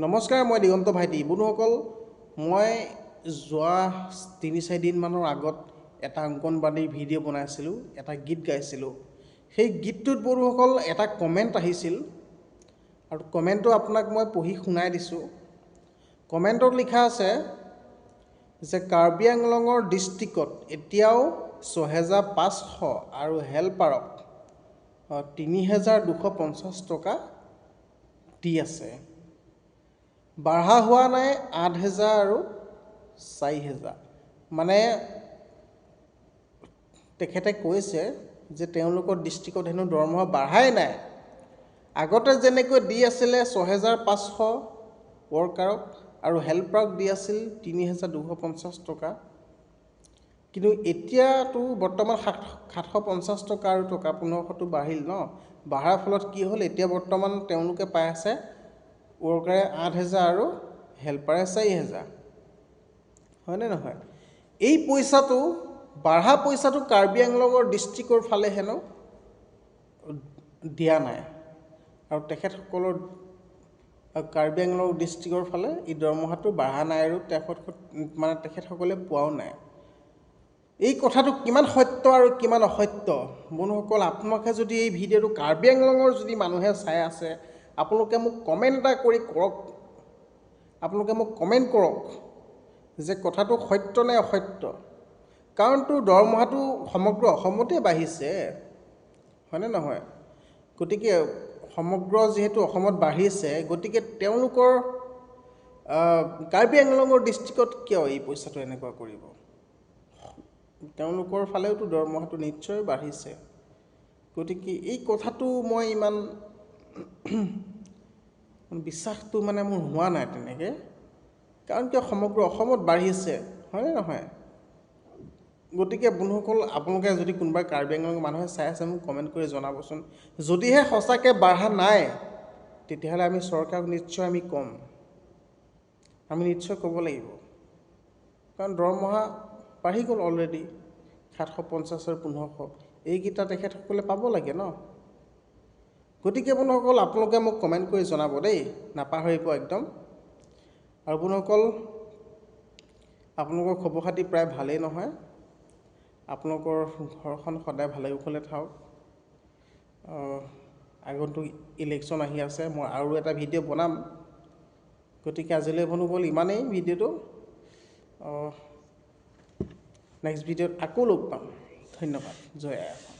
নমস্কাৰ, মই দিগন্ত ভাইটি। বন্ধুসকল, মই যোৱা ৩-৪ দিনমানৰ আগত এটা অংকনবাদীৰ ভিডিঅ' বনাইছিলোঁ, এটা গীত গাইছিলোঁ। সেই গীতটোত বন্ধুসকল এটা কমেণ্ট আহিছিল আৰু কমেণ্টটো আপোনাক মই পঢ়ি শুনাই দিছোঁ। কমেণ্টত লিখা আছে যে কাৰ্বি আংলঙৰ ডিষ্ট্ৰিক্টত এতিয়াও ৬৫০০ আৰু হেল্পাৰক ৩,২৫০ টকা দি আছে। বাঢ়া হোৱা নাই ৮,০০০ আৰু ৪,০০০। মানে তেখেতে কৈছে যে তেওঁলোকৰ ডিষ্ট্ৰিক্টত হেনো দৰমহা বাঢ়াই নাই। আগতে যেনেকৈ দি আছিলে ৬৫০০ ৱৰ্কাৰক আৰু হেল্পাৰক দি আছিল ৩,২৫০ টকা, কিন্তু এতিয়াতো বৰ্তমান ৭৫০ টকা আৰু টকা ১৫০০টো বাঢ়িল ন। বাঢ়াৰ ফলত কি হ'ল, এতিয়া বৰ্তমান তেওঁলোকে পাই আছে ৱৰ্কাৰে ৮,০০০ আৰু হেল্পাৰে ৪,০০০। হয়নে নহয়? এই পইচাটো বাঢ়া পইচাটো কাৰ্বি আংলঙৰ ডিষ্ট্ৰিক্টৰ ফালে হেনো দিয়া নাই আৰু তেখেতসকলৰ কাৰ্বি আংলং ডিষ্ট্ৰিক্টৰ ফালে এই দৰমহাটো বাঢ়া নাই আৰু তেখেতসকলে পোৱাও নাই। এই কথাটো কিমান সত্য আৰু কিমান অসত্য, বন্ধুসকল আপোনালোকে যদি এই ভিডিঅ'টো কাৰ্বি আংলঙৰ যদি মানুহে চাই আছে, আপোনালোকে মোক কমেণ্ট এটা কৰি কৰক। আপোনালোকে মোক কমেণ্ট কৰক যে কথাটো সত্য নে অসত্য। কাৰণটো দৰমহাটো সমগ্ৰ অসমতে বাঢ়িছে, হয়নে নহয়? গতিকে সমগ্ৰ যিহেতু অসমত বাঢ়িছে, গতিকে তেওঁলোকৰ কাৰ্বি আংলঙৰ ডিষ্ট্ৰিক্টত কিয় এই পইচাটো এনেকুৱা কৰিব? তেওঁলোকৰ ফালেওতো দৰমহাটো নিশ্চয় বাঢ়িছে। গতিকে এই কথাটো মই ইমান বিশ্বাসটো মোৰ হোৱা নাই তেনেকৈ। কাৰণ কিয় সমগ্ৰ অসমত বাঢ়িছে, হয়নে নহয়? গতিকে বন্ধুসকল, আপোনালোকে যদি কোনোবা কাৰ্বি আংলঙৰ মানুহে চাই আছে, মোক কমেণ্ট কৰি জনাবচোন। যদিহে সঁচাকৈ বাঢ়া নাই, তেতিয়াহ'লে আমি চৰকাৰক নিশ্চয় ক'ম। আমি নিশ্চয় ক'ব লাগিব, কাৰণ দৰমহা বাঢ়ি গ'ল অলৰেডি ৭৫০ আৰু ১৫০০। এইকেইটা তেখেতসকলে পাব লাগে ন। গতিকে বন্ধুসকল, আপোনালোকে মোক কমেণ্ট কৰি জনাব দেই, নাপাহৰিব একদম। আৰু বন্ধুসকল, আপোনালোকৰ খবৰ খাতি প্ৰায় ভালেই নহয়? আপোনালোকৰ ঘৰখন সদায় ভালে কুশলে থাকক। আগন্তুক ইলেকশ্যন আহি আছে, মই আৰু এটা ভিডিঅ' বনাম। গতিকে আজিলৈ বন্ধুসকল ইমানেই ভিডিঅ'টো। নেক্সট ভিডিঅ'ত আকৌ লগ পাম। ধন্যবাদ। জয় আই অসম।